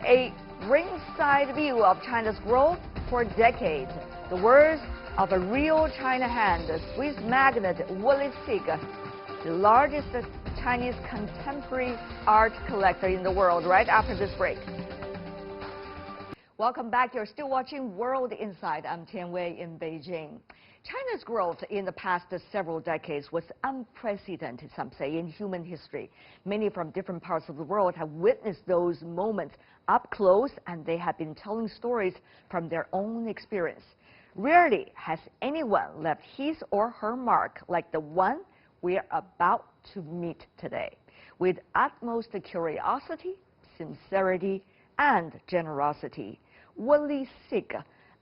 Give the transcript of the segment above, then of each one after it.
A ringside view of China's growth for decades. The words of a real China hand, the Swiss magnate Uli Sigg, the largest Chinese contemporary art collector in the world, right after this break. Welcome back. You're still watching World Insight. I'm Tian Wei in Beijing. China's growth in the past several decades was unprecedented, some say, in human history. Many from different parts of the world have witnessed those moments up close, and they have been telling stories from their own experience. Rarely has anyone left his or her mark like the one we're about to meet today. With utmost curiosity, sincerity, and generosity, Uli Sigg,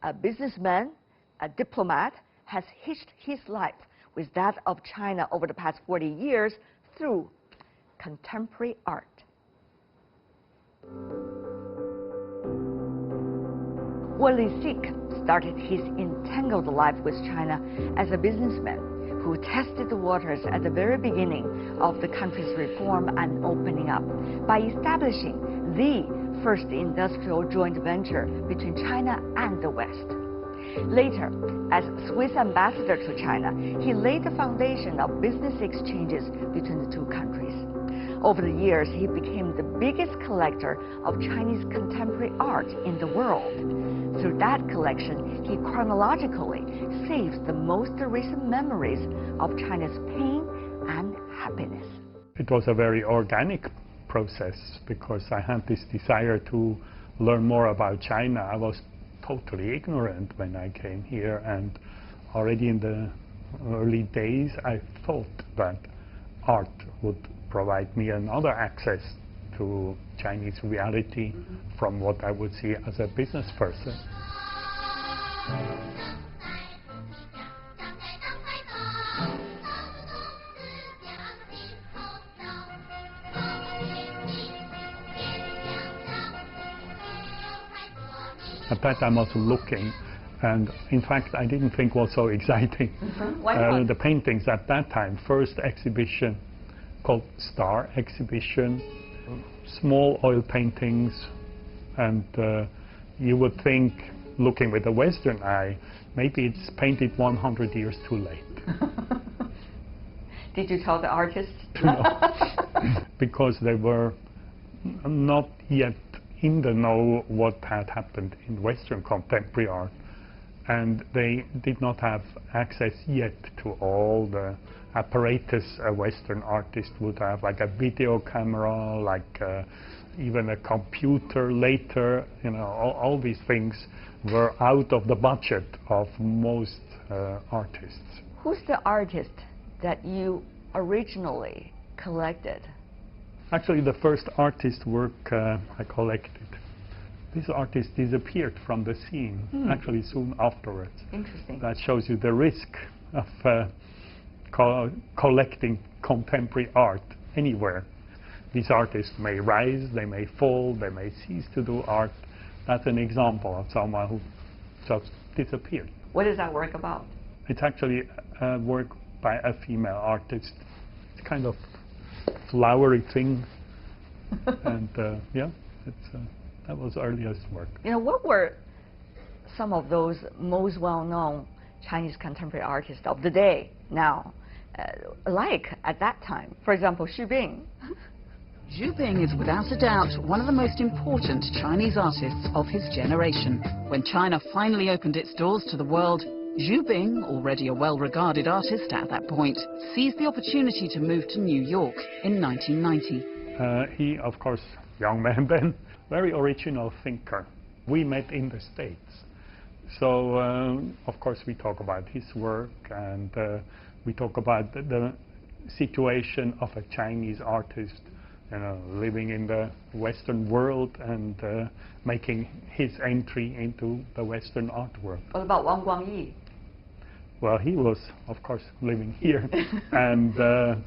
a businessman, a diplomat, has hitched his life with that of China over the past 40 years through contemporary art. Uli Sigg started his entangled life with China as a businessman who tested the waters at the very beginning of the country's reform and opening up by establishing the first industrial joint venture between China and the West. Later, as Swiss ambassador to China, he laid the foundation of business exchanges between the two countries. Over the years, he became the biggest collector of Chinese contemporary art in the world. Through that collection, he chronologically saves the most recent memories of China's pain and happiness. It was a very organic process because I had this desire to learn more about China. I was totally ignorant when I came here, and already in the early days I thought that art would provide me another access to Chinese reality from what I would see as a business person. At that time I was looking, and in fact I didn't think it was so exciting. Why not? The paintings at that time, first exhibition called Star Exhibition, small oil paintings, and you would think, looking with a Western eye, maybe it's painted 100 years too late. Did you tell the artists? No, because they were not yet in the know what had happened in Western contemporary art, and they did not have access yet to all the apparatus a Western artist would have, like a video camera, like even a computer later. You know, all these things were out of the budget of most artists. Who's the artist that you originally collected? Actually, the first artist work I collected, this artist disappeared from the scene, actually soon afterwards. Interesting. That shows you the risk of collecting contemporary art anywhere. These artists may rise, they may fall, they may cease to do art. That's an example of someone who just disappeared. What is that work about? It's actually a work by a female artist. It's kind of flowery thing, and yeah, that was earliest work. You know, what were some of those most well-known Chinese contemporary artists of the day now like at that time? For example, Xu Bing. Xu Bing is without a doubt one of the most important Chinese artists of his generation. When China finally opened its doors to the world, Xu Bing, already a well-regarded artist at that point, seized the opportunity to move to New York in 1990. He, of course, young man then, very original thinker. We met in the States. So, of course, we talk about his work, and we talk about the situation of a Chinese artist, you know, living in the Western world and making his entry into the Western art world. What about Wang Guangyi? Well, he was, of course, living here, and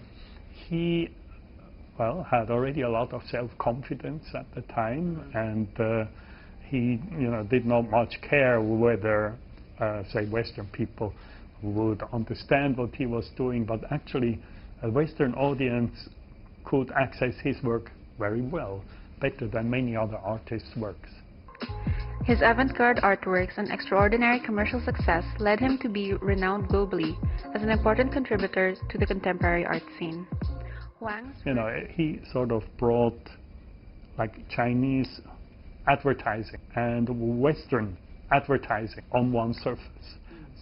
he, well, had already a lot of self-confidence at the time, and he, you know, did not much care whether, say, Western people would understand what he was doing, but actually, a Western audience could access his work very well, better than many other artists' works. His avant-garde artworks and extraordinary commercial success led him to be renowned globally as an important contributor to the contemporary art scene. He sort of brought like Chinese advertising and Western advertising on one surface.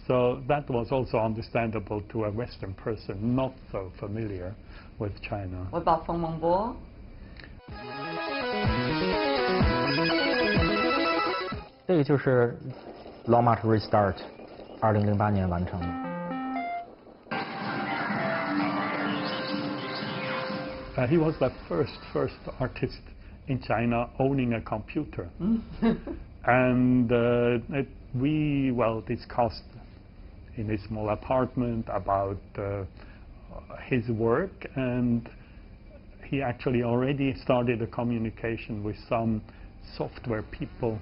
So that was also understandable to a Western person not so familiar with China. What about Feng Mengbo? 这个就是《Long March Restart》2008年完成的。He was the first artist in China owning a computer. And we discussed in his small apartment about his work, and he actually already started a communication with some software people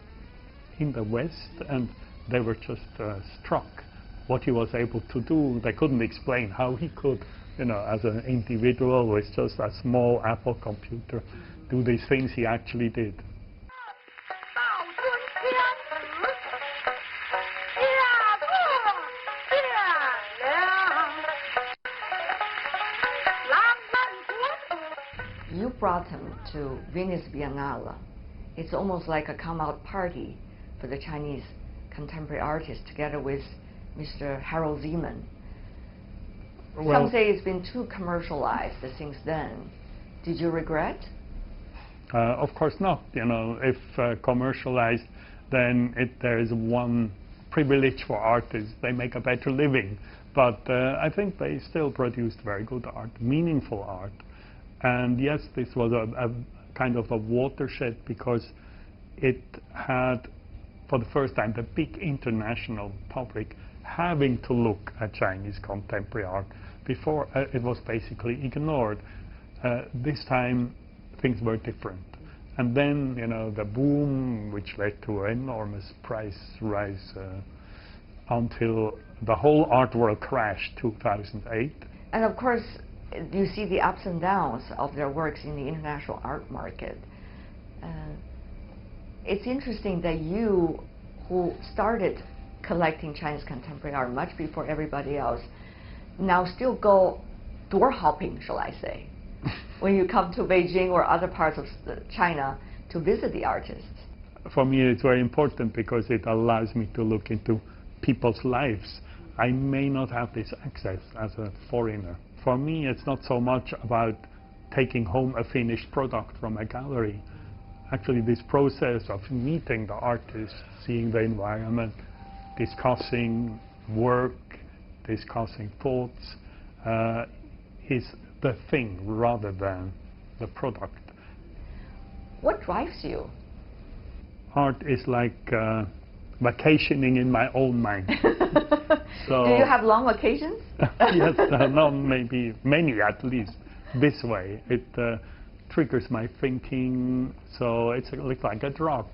in the West, and they were just struck what he was able to do. They couldn't explain how he could, as an individual with just a small Apple computer, do these things he actually did. You brought him to Venice Biennale. It's almost like a come-out party for the Chinese contemporary artists, together with Mr. Harold Zeman. Well, some say it's been too commercialized since then. Did you regret? Of course not. If commercialized, then there is one privilege for artists: they make a better living. But I think they still produced very good art, meaningful art. And yes, this was a kind of a watershed, because it had, for the first time, the big international public having to look at Chinese contemporary art. Before, it was basically ignored. This time, things were different. And then, the boom, which led to an enormous price rise until the whole art world crashed 2008. And of course, you see the ups and downs of their works in the international art market. It's interesting that you, who started collecting Chinese contemporary art much before everybody else, now still go door hopping, shall I say, when you come to Beijing or other parts of China to visit the artists. For me, it's very important because it allows me to look into people's lives. I may not have this access as a foreigner. For me, it's not so much about taking home a finished product from a gallery. Actually, this process of meeting the artist, seeing the environment, discussing work, discussing thoughts, is the thing rather than the product. What drives you? Art is like vacationing in my own mind. So do you have long vacations? Yes, no, maybe many at least. This way, it triggers my thinking. So it's like a drug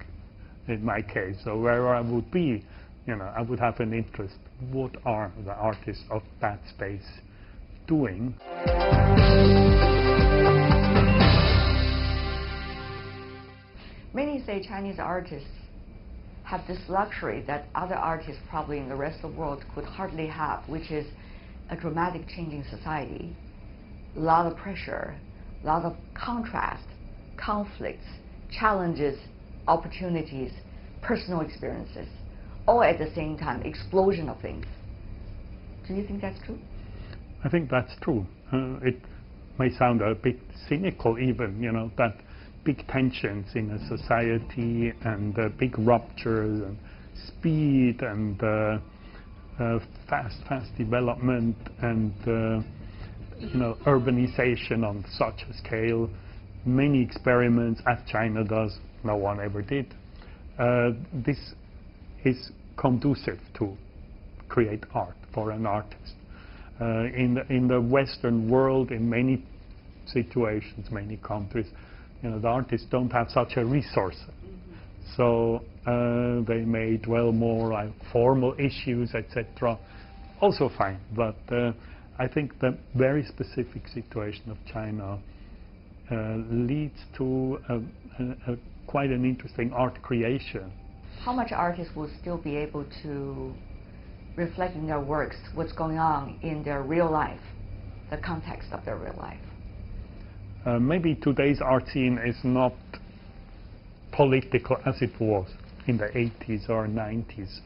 in my case. So wherever I would be, I would have an interest. What are the artists of that space doing? Many say Chinese artists have this luxury that other artists probably in the rest of the world could hardly have, which is a dramatic change in society, a lot of pressure, a lot of contrast, conflicts, challenges, opportunities, personal experiences, all at the same time, explosion of things. Do you think that's true? I think that's true. It may sound a bit cynical even, that big tensions in a society and big ruptures and speed and fast development and urbanization on such a scale, many experiments as China does, no one ever did. This is conducive to create art for an artist. In the Western world, in many situations, many countries, the artists don't have such a resource. So they may dwell more on formal issues, etc. Also fine, but I think the very specific situation of China leads to quite an interesting art creation. How much artists will still be able to reflect in their works what's going on in their real life, the context of their real life? Maybe today's art scene is not political as it was in the 80s or 90s,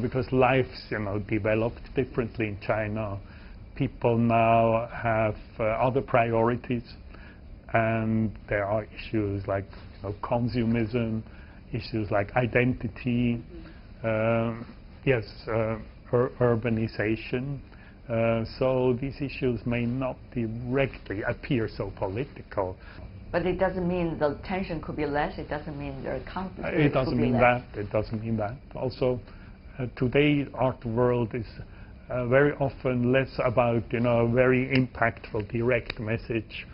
because lives, developed differently in China. People now have other priorities, and there are issues like consumerism, issues like identity, urbanization. So these issues may not directly appear so political. But it doesn't mean the tension could be less. It doesn't mean their conflict It doesn't could be mean less. that. It doesn't mean that. Also, today's art world is very often less about a very impactful, direct message.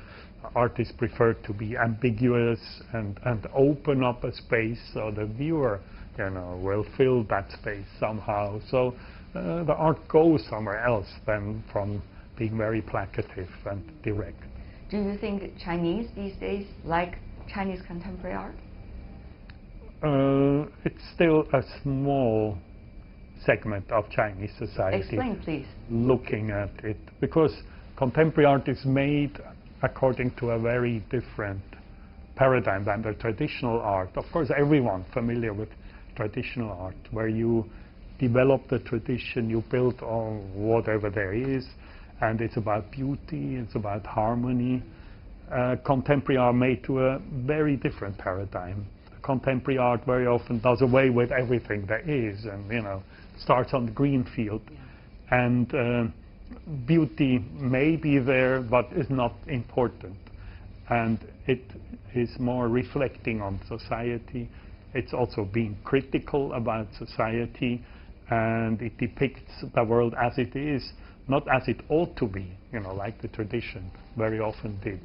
Artists prefer to be ambiguous and open up a space so the viewer, will fill that space somehow. So the art goes somewhere else than from being very placative and direct. Do you think Chinese these days like Chinese contemporary art? It's still a small segment of Chinese society. Explain, please. Looking at it, because contemporary art is made according to a very different paradigm than the traditional art. Of course, everyone familiar with traditional art, where you develop the tradition, you build on whatever there is, and it's about beauty, it's about harmony. Contemporary art made to a very different paradigm. Contemporary art very often does away with everything there is, and starts on the green field. Yeah. And beauty may be there, but is not important. And it is more reflecting on society. It's also being critical about society, and it depicts the world as it is, not as it ought to be, like the tradition very often did.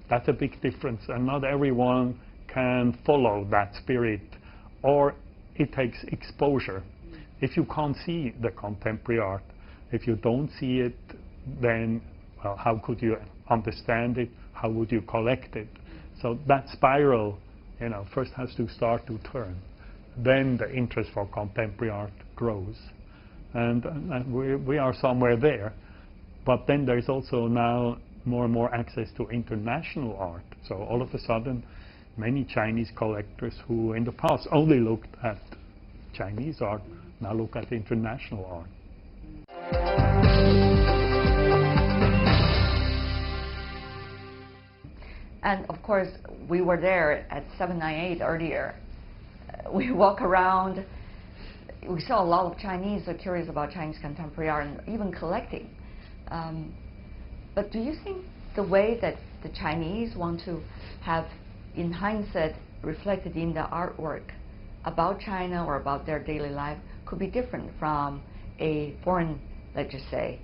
That's a big difference, and not everyone can follow that spirit, or it takes exposure. If you can't see the contemporary art, if you don't see it, then how could you understand it? How would you collect it? So that spiral, first has to start to turn. Then the interest for contemporary art grows. And we are somewhere there. But then there's also now more and more access to international art. So all of a sudden, many Chinese collectors who in the past only looked at Chinese art now look at international art. And of course, we were there at 798 earlier. We walk around. We saw a lot of Chinese are curious about Chinese contemporary art and even collecting. But do you think the way that the Chinese want to have, in hindsight, reflected in the artwork about China or about their daily life could be different from a foreign, let's just say,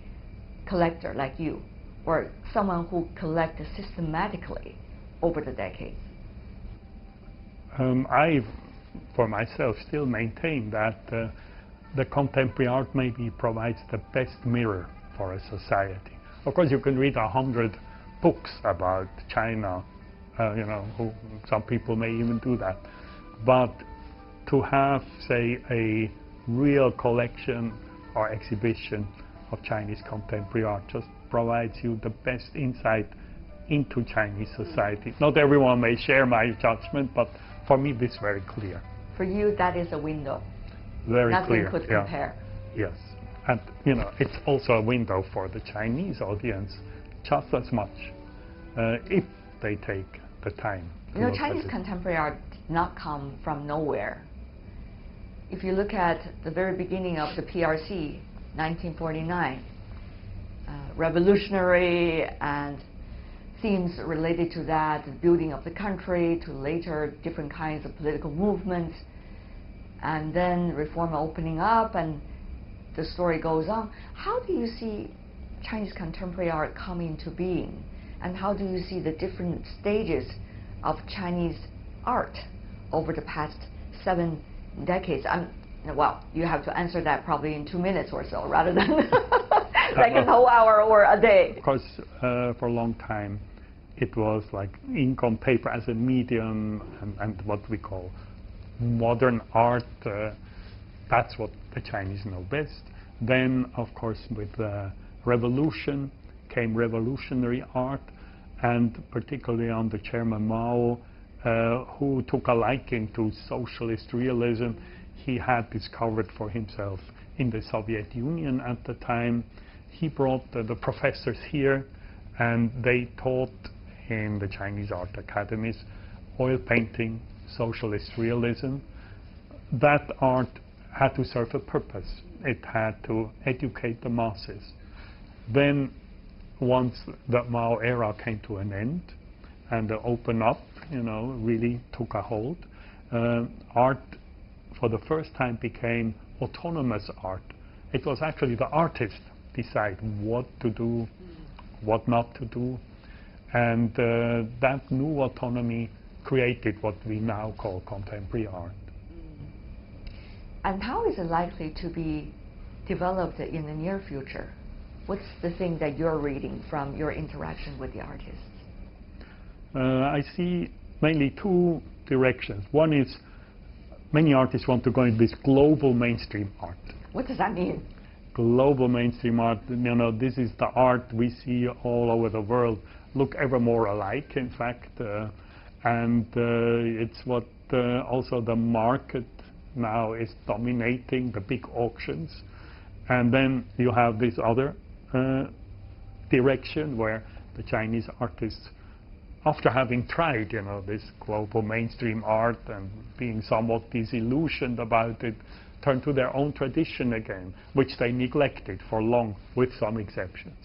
collector like you, or someone who collected systematically over the decades? I, for myself, still maintain that the contemporary art maybe provides the best mirror for a society. Of course, you can read 100 books about China, some people may even do that. But to have, say, a real collection or exhibition of Chinese contemporary art just provides you the best insight into Chinese society. Not everyone may share my judgment, but for me, this is very clear. For you, that is a window. Very Nothing clear. could compare. Yes. And, it's also a window for the Chinese audience, just as much, if they take the time. Chinese contemporary art did not come from nowhere. If you look at the very beginning of the PRC, 1949, revolutionary and themes related to that, the building of the country, to later different kinds of political movements, and then reform opening up, and the story goes on. How do you see Chinese contemporary art come into being? And how do you see the different stages of Chinese art over the past 7 decades? Well, you have to answer that probably in 2 minutes or so, rather than like a whole hour or a day. Of course, for a long time, it was like ink on paper as a medium, and what we call modern art. That's what the Chinese know best. Then, of course, with the revolution came revolutionary art, and particularly under Chairman Mao, who took a liking to socialist realism. He had discovered for himself in the Soviet Union at the time. He brought the professors here, and they taught in the Chinese art academies oil painting, socialist realism. That art had to serve a purpose. It had to educate the masses. Then, once the Mao era came to an end and the open up, really took a hold, art for the first time became autonomous art. It was actually the artist decide what to do, what not to do, and that new autonomy created what we now call contemporary art. And how is it likely to be developed in the near future? What's the thing that you're reading from your interaction with the artists? I see mainly two directions. One is many artists want to go into this global mainstream art. What does that mean? Global mainstream art, this is the art we see all over the world, look ever more alike, in fact, and it's what also the market now is dominating, the big auctions. And then you have this other direction where the Chinese artists, after having tried, this global mainstream art and being somewhat disillusioned about it, turn to their own tradition again, which they neglected for long, with some exceptions.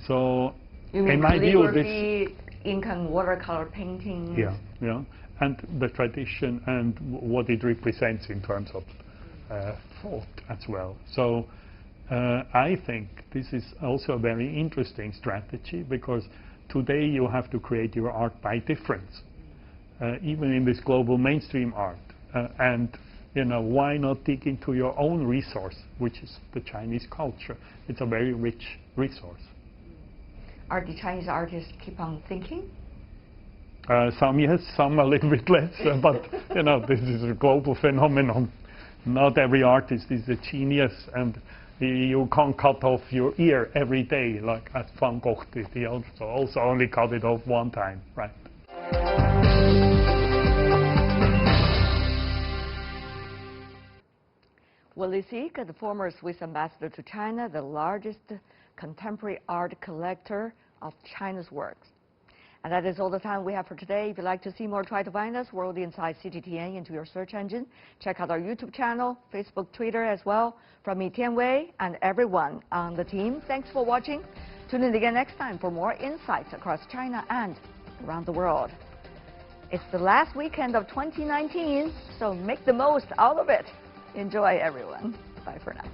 So, you mean in my view, this ink and watercolor painting? Yeah, and the tradition and what it represents in terms of thought as well. So, I think this is also a very interesting strategy, because today you have to create your art by difference, even in this global mainstream art. And why not dig into your own resource, which is the Chinese culture? It's a very rich resource. Are the Chinese artists keep on thinking? Some yes, some a little bit less, but this is a global phenomenon. Not every artist is a genius, and you can't cut off your ear every day like as Van Gogh did. He also only cut it off one time, right? Uli Sigg, the former Swiss ambassador to China, the largest contemporary art collector of China's works. And that is all the time we have for today. If you'd like to see more, try to find us, World Inside CGTN, into your search engine. Check out our YouTube channel, Facebook, Twitter as well. From me, Tian Wei, and everyone on the team, thanks for watching. Tune in again next time for more insights across China and around the world. It's the last weekend of 2019, so make the most out of it. Enjoy, everyone. Bye for now.